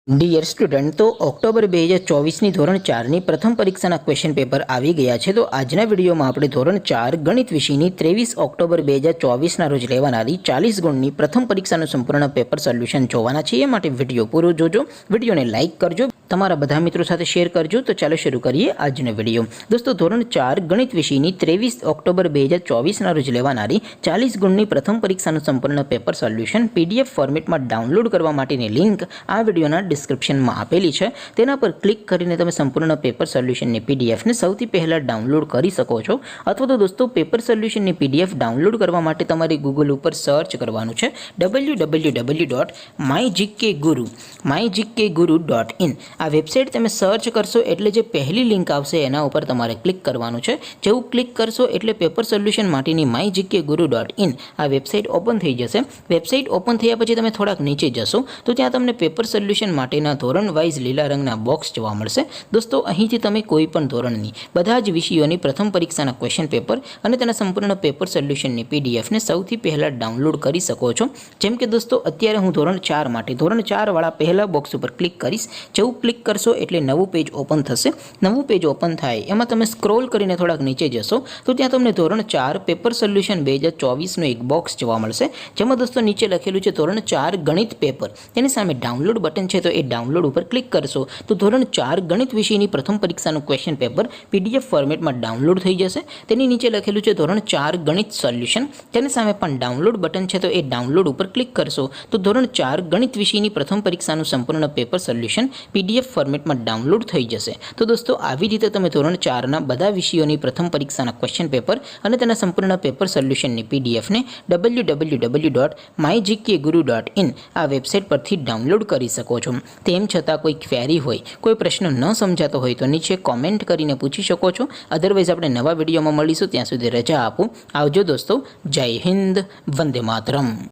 Dear student, તો October 2024ની ધોરણ 4ની પ્રથમ પરીક્ષાના ક્વેશ્ચન પેપર આવી ગયા છે. તો આજના વિડીયોમાં આપણે ધોરણ 4 ગણિત વિષયની 23 ઓક્ટોબર 2024ના રોજ લેવાનારી 40 ગુણની પ્રથમ પરીક્ષાનું સંપૂર્ણ પેપર સોલ્યુશન જોવાના છીએ. માટે વિડીયો પૂરો જોજો, વિડીયોને લાઇક કરજો, તમારા બધા મિત્રો સાથે શેર કરજો. તો ચાલો શરૂ કરીએ આજનો વિડીયો. દોસ્તો, ધોરણ 4 ગણિત વિષયની 23 ઓક્ટોબર 2024ના રોજ લેવાનારી 40 ગુણની પ્રથમ પરીક્ષાનું સંપૂર્ણ પેપર સોલ્યુશન પીડીએફ ફોર્મેટમાં ડાઉનલોડ કરવા માટેની લિંક આ વિડીયોના ડિસ્ક્રિપ્શનમાં આપેલી છે. તેના પર ક્લિક કરીને તમે સંપૂર્ણ પેપર સોલ્યુશનની પીડીએફને સૌથી પહેલાં ડાઉનલોડ કરી શકો છો. અથવા તો દોસ્તો, પેપર સોલ્યુશનની પીડીએફ ડાઉનલોડ કરવા માટે તમારે ગૂગલ ઉપર સર્ચ કરવાનું છે www.mygkguru.in. આ વેબસાઇટ તમે સર્ચ કરશો એટલે જે પહેલી લિંક આવશે એના ઉપર તમારે ક્લિક કરવાનું છે. જેવું ક્લિક કરશો એટલે પેપર સોલ્યુશન માટેની mygkguru.in આ વેબસાઇટ ઓપન થઈ જશે. વેબસાઇટ ઓપન થયા પછી તમે થોડાક નીચે જશો તો ત્યાં તમને પેપર સોલ્યુશન માટેના ધોરણ વાઇઝ લીલા રંગના બોક્સ જોવા મળશે. દોસ્તો, અહીંથી તમે કોઈ પણ ધોરણની બધા જ વિષયોની પ્રથમ પરીક્ષાના ક્વેશ્ચન પેપર અને તેના સંપૂર્ણ પેપર સોલ્યુશનની પીડીએફને સૌથી પહેલાં ડાઉનલોડ કરી શકો છો. જેમ કે દોસ્તો, અત્યારે હું ધોરણ 4 માટે ધોરણ 4 વાળા પહેલા બોક્સ ઉપર ક્લિક કરીશ. જેવું ક્લિક કરશો એટલે નવું પેજ ઓપન થશે. નવું પેજ ઓપન થાય એમાં તમે સ્ક્રોલ કરીને થોડાક નીચે જશો તો ત્યાં તમને ધોરણ 4 પેપર સોલ્યુશન 2024નું એક બોક્સ જોવા મળશે. જેમાં દોસ્તો નીચે લખેલું છે ધોરણ 4 ગણિત પેપર. તેની સામે ડાઉનલોડ બટન છે, તો એ ડાઉનલોડ ઉપર ક્લિક કરશો તો ધોરણ 4 ગણિત વિષયની પ્રથમ પરીક્ષાનું ક્વેશ્ચન પેપર પીડીએફ ફોર્મેટમાં ડાઉનલોડ થઈ જશે. તેની નીચે લખેલું છે ધોરણ 4 ગણિત સોલ્યુશન. તેની સામે પણ ડાઉનલોડ બટન છે, તો એ ડાઉનલોડ ઉપર ક્લિક કરશો તો ધોરણ 4 ગણિત વિષયની પ્રથમ પરીક્ષાનું સંપૂર્ણ પેપર સોલ્યુશન પીડીએફ ફોર્મેટમાં ડાઉનલોડ થઈ જશે. તો દોસ્તો, આવી રીતે તમે ધોરણ 4ના બધા વિષયોની પ્રથમ પરીક્ષાના ક્વેશ્ચન પેપર અને તેના સંપૂર્ણ પેપર સોલ્યુશનની પીડીએફને www.mygkguru.in આ વેબસાઇટ પરથી ડાઉનલોડ કરી શકો છો. તેમ છતાં કોઈ ક્વેરી હોય, કોઈ પ્રશ્ન ન સમજાતો હોય તો નીચે કોમેન્ટ કરીને પૂછી શકો છો. અધરવાઇઝ આપણે નવા વિડીયોમાં મળીશું. ત્યાં સુધી રજા આપો. આવજો દોસ્તો. જય હિન્દ. વંદે માતરમ.